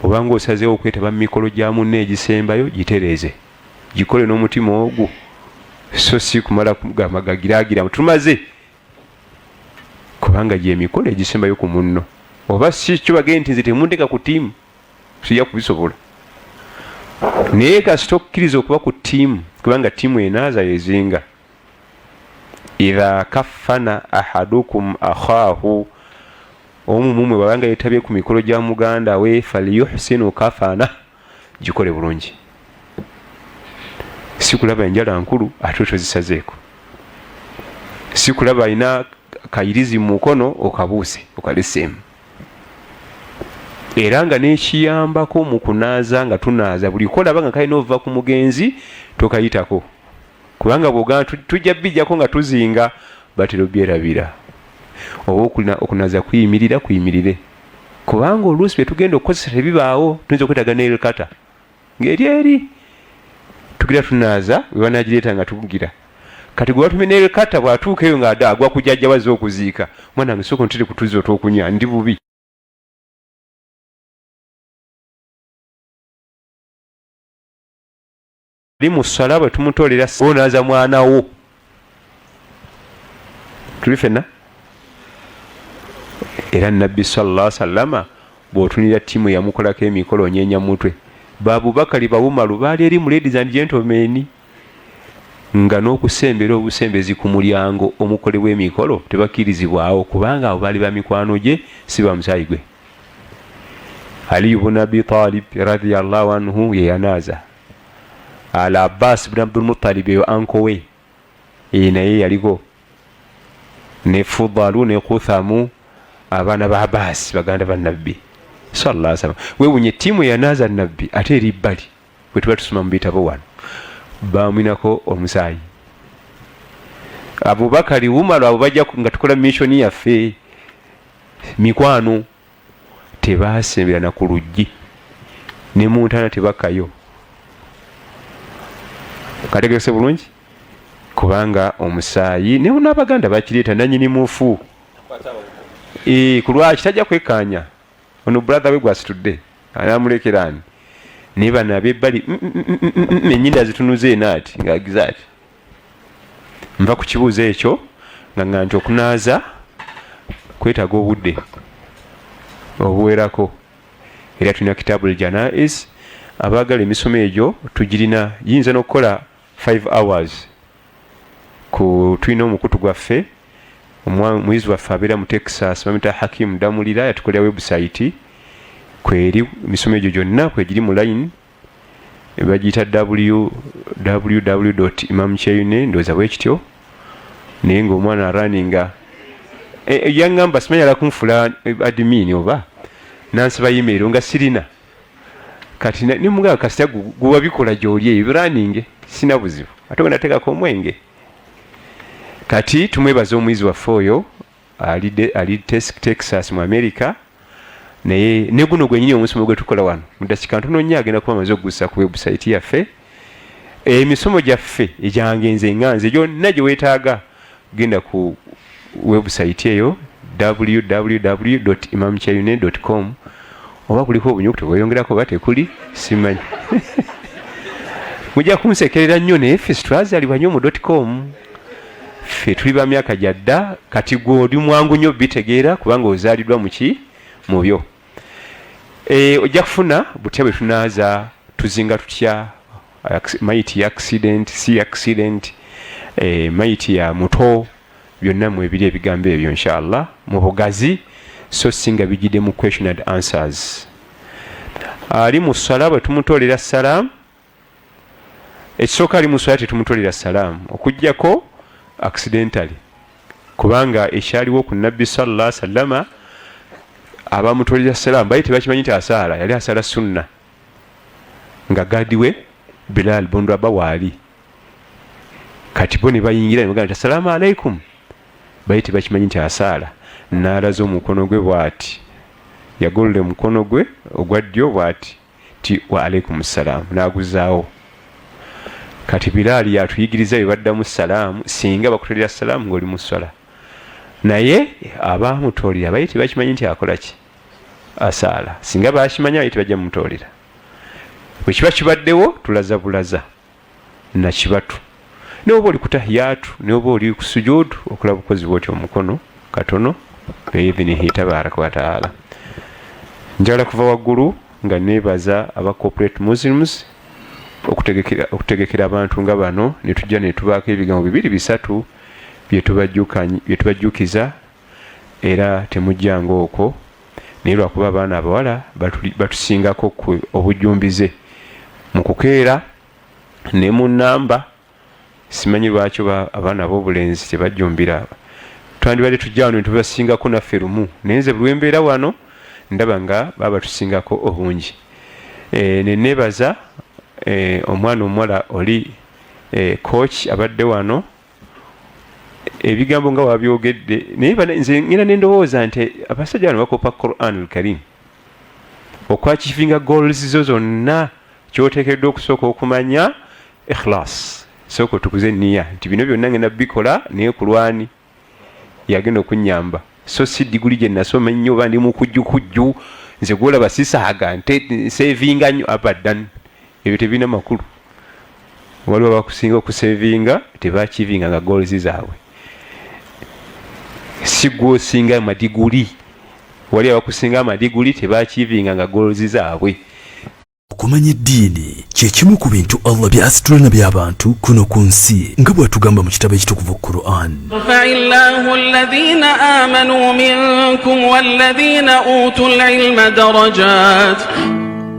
Bw'obanga osazeewo okwetaba mu mikolo gya munne egisembayo gitereeze, gikole n'omutima ogwo, so si kumala kugamba gagiraagira tumaze, kubanga gy'emikolo egisembayo ku munno. Oba si kyo bagende nti nze temunteeka ku ttiimu sijja kubisobola. Naye kasita okkiriza okuba ku ttiimu, kubanga ttiimu enaaza yezinga. Idha kaffana ahadukum akhaahu, omu mumwe bwabanga yeetabye ku mikolo gya muganda we falyuhsinu kafana, gikole bulungi. Si kulaba enjala nkulu ate otozisazeeko, si kulaba alina kayirizi mu mukono okabuuse okaleseemu. Era nga nekiyambako mu kunaaza nga tunaaza buli kolaba nga kalina ova ku mugenzi tokayitako, kubanga bwogamba tujja bijjako nga tuzinga batero byerabira. Oba okunaaza kuyimirire, kubanga oluusi bye tugenda okukozesa tebibaawo. Tuyinza okwetaaga neelkata ng'eri tugira tunaaza bwe banagireeta nga tugira. Kati gwe watume neelkata bw'atuuka eyo nga agwa kujjajja bazze okuziika, mwana wange sooka ntiri kutuza otwokunya ndi bubi. Ali mu ssala bwe tumutoolera onaaza mwana wo, tuli ffenna. Era Nabbi sallallahu alaihi wasallama bw'otunira ttiimu yamukolako emikolo onyeenya mutwe. Babubakali bawumalu baali eri mu ladies and gentlemen nga n'okusembera obusembezi ku mulyango omukolebwa emikolo tebakkirizibwawo, kubanga abo baali ba mikwano gye si ba musaayi gwe. Ali ibn Abi Talib radiyallahu anhu ye yanaaza. Al-Abbas ibn Abdul Muttalib eyo anko we naye yaliko, ne Fudalu ne Kuthamu abaana ba Abbas baganda ba Nabbi sallallahu alaihi wasallam weewunye ttiimu yanaaza nabbi ate eri bbali bwe tuba tusoma mu bitabo wano bamwinako omusaayi Abubakari Umaru abo bajja nga tukola missoni yaffe mikwano tebasembera na ku luggi ne mu ntana tebakayo kategese bulungi kubanga omusaayi ne n'abaganda bakireeta nanyini mufu ku lwaki tajja kwekkaanya ono brother we gwasitudde anamulekerani ne bano abebbali ennyinda zitunuze naati ng'agize ati nva ku kibuuzo ekyo nga nti okunaaza kwetaaga obudde obuwerako era tulina kitaabu janais abaagala emisomo egyo tugirina yinza n'okukola 5 hours tulina omukutu gwaffe omuyizi waffe abeera mu Texas bamuyita Hakim Damulira yatukolera website kweri emisomo egyo gyonna kwegiri mu line bagiyita www.imamkyeyune ndowooza bwekityo naye ng'omwana araninga yaŋŋamba simanyala kunfula admin oba nansaba email nga sirina kati nimugaa kasita guba bikola gy'oli eyo biraninge sina buzibu ate nga nateekako omwenge kati tumwebaza omuyizi waffe oyo ali Texas mu America naye ne guno gwenyini omusomo gwe tukola wano mudakika ntono nnyo agenda kuba amaze okugusa ku website yaffe emisomo gyaffe egyange nze ŋŋanze gyonna gye weetaaga genda ku website eyo www.imamkyeyune.com oba kuliko obunyukutu bweyongerako oba tekuli simanyi mujja kunsekerera nnyo naye ffe twazaalibwa nnyo mu .com ffe tuli ba myaka gyadda kati gwe oli mwangu nnyo bitegeera kubanga ozaaliddwa mu byo ojja kufuna butya bwe tunaaza tuzinga tutya mayiti ya accident si accident mayiti ya muto byonna mu ebiri ebigambo ebyo inshallah mu bugazi so singa bijide mu question and answers ali mu sala bwe tumutolera salaam ekisooka ali mu sala tetumutolera salaam okujjako accidentally kubanga ekyaliwo ku nabbi sallallahu alaihi wasallama abamutolera salaam bayi tebakimanyi nti asaala yali asala sunna nga gadiwe Bilal bondo abawaali kati bo ne bayingira ne bagamba nti assalamu alaikum bayi tebakimanyi nti asaala n'alaza omukono gwe bw'ati yagolola omukono gwe ogwa ddyo bw'ati ti wa alaikum salaam n'aguzaawo kati Bilal yatuyigiriza bye baddamu salaamu singa bakutolera salaamu ng'oli mu ssala naye abaamutolera bayi tebakimanyi nti akola ki asaala singa baakimanya bayi tebajja mumutolera bwe kiba kibaddewo tulaza bulaza nakibatu n'oba oli ku tahiyatu n'oba oli ku sujuudu okulaba bukozi bwoti omukono katono beidhinihi tabaraka wa taala njala kuva waggulu nga neebaza aba corporate muslims okutegekera abantu nga bano ne tujja ne tubaako ebigambo 2-3 bye tubajjukiza era temujjanga okwo naye lwakuba abaana abawala batusingako ku obujjumbize mu kukeera ne mu nnamba simanyi lwakyo abaana ab'obulenzi tebajjumbira twandibadde tujja wano ne tubasingako naffe lumu naye nze buli wembeera wano ndaba nga baba batusingako obungi ne neebaza omwana omuwala oli coach abadde wano ebigambo nga wabyogedde naye nze ngenda nendowooza nti abasajja bano bakopa Quran al-Karim okwakivinga goals zo zonna kyoteekeddwa okusooka okumanya ikhlas sooka otukuze nniya nti bino byonna ngenda bikola naye ku lwani yagenda okunyamba so si diguli gye nasoma nnyo oba ndi mu kujjukujju nze gwolaba sisaaga nsevinga nnyo abadan ebyo tebirina makulu waliwo abakusinga okusevinga tebakivinga nga goals zaabwe si gwosinga amadiguli wali abakusinga amadiguli tebakivinga nga goals zaabwe okumanya eddiini kye kimu ku bintu Allah by'asitula na by'abantu kuno ku nsi nga bw'atugamba mu kitabo ekitukuvu Quran fa'illahu alladhina amanu minkum walladhina utul ilma darajat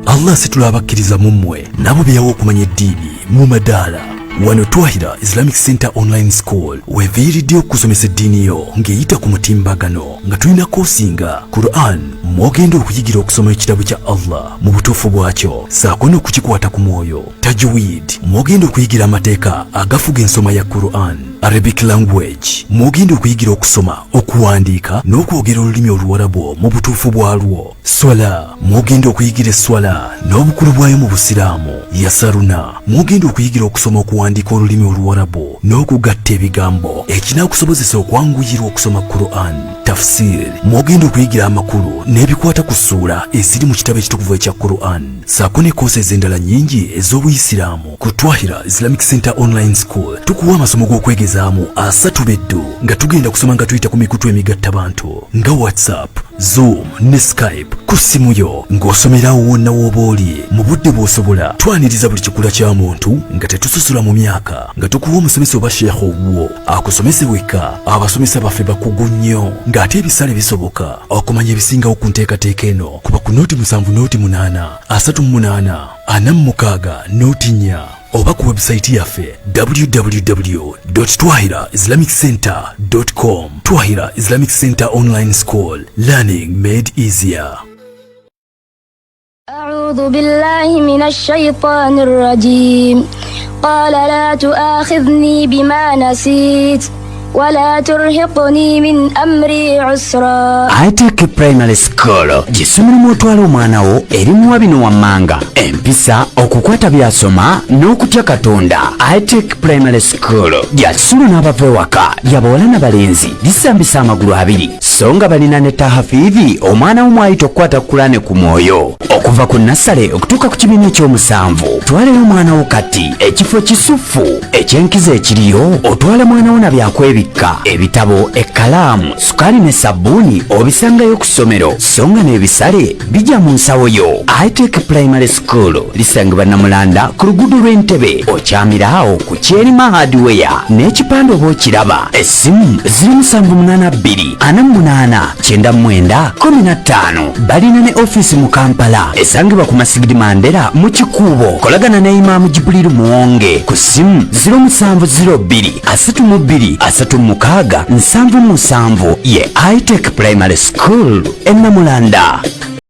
Allah asitula abakkiriza mu mmwe nabo byawo okumanya eddiini mu madaala wano Twahirah Islamic Center Online School weviiriddyo okusomesa eddiini yo ng'eyita ku mutimbagano nga tulina koosinga Quran mwogenda okuyigira okusoma ekitabo kya Allah mu butuufu bwakyo saako n'okukikwata ku mwoyo, tajwid mwogenda okuyigira amateeka agafuga ensoma ya Quran, Arabic language mwogenda okuyigira okusoma, okuwandiika n'okwogera olulimi oluwarabu mu butuufu bwalwo, swala mwogenda okuyigira esswala n'obukulu bwayo mu busiraamu, yasaruna mwogenda okuyigira okusoma okuwandiika olulimi oluwarabu n'okugatta ebigambo ekinaakusobozesa okwanguyirwa okusoma Quran, tafsir mwogenda okuyigira amakulu n'ebikwata ku ssuula eziri mu kitabo ekitukuvu ekya Quran saako ne koosi ez'endala nnyingi ez'obuyisiraamu. Ku Twahirah Islamic Center Online School tukuwa amasomo g'okwegezaamu 3 beddu nga tugenda kusoma nga tuyita ku mikutu emigattabantu nga WhatsApp, Zoom ne Skype ku ssimu yo ng'osomerawo wonna w'oba oli mu budde bw'osobola. Twaniriza buli kikula kya muntu nga tetususula mu myaka nga tukuwa omusomesa oba sheekha owuwo akusomese wekka. Abasomesa baffe bakugu nnyo ng'ate ebisale bisoboka okumanya ebisingawo ku nteekateeka eno kuba ku nooti 7 nooti 8 38 46 nooti 4 oba ku website yaffe www.twahirahislamiccenter.com. Twahirah Islamic Center Online School, learning made easier. أعوذ بالله من الشيطان الرجيم. قال لا تؤاخذني بما نسيت ولا ترهقني من أمري عسرا. High-Tech Primary School gisomera otwala omwana wo erimuwa bino wammanga empisa okukwata byasoma n'okutya Katonda. High-Tech Primary School gyasula n'abava ewaka yabawala n'abalenzi lisambisa amagulu 2 so nga balina ne tahafiivi omwana w'omwayita okukwata Kurane ku mwoyo okuva ku nassale okutuuka ku kibiina eky'omusanvu. Twalera omwana wo kati ekifo kisufu ekyenkiza ekiriyo otwala mwana wo na byakwebikka ebitabo, ekkalaamu, sukaali ne sabbuuni obisangayo ku ssomero so nga n'ebisale bijja mu nsawo yo. High-Tech Primary School lisangibwa Namulanda ku luguudo lw'Entebbe okyamiraawo ku Kyeyune Hardware n'ekipande oba okiraba. Essimu 0782489915. balina ne ofiisi mu Kampala esangibwa ku Masigidi Mandera mu Kikuubo. Kolagana ne Imaam Jibuliru Muwonge ku ssimu 0702323677 ye High-Tech Primary School e Namulanda.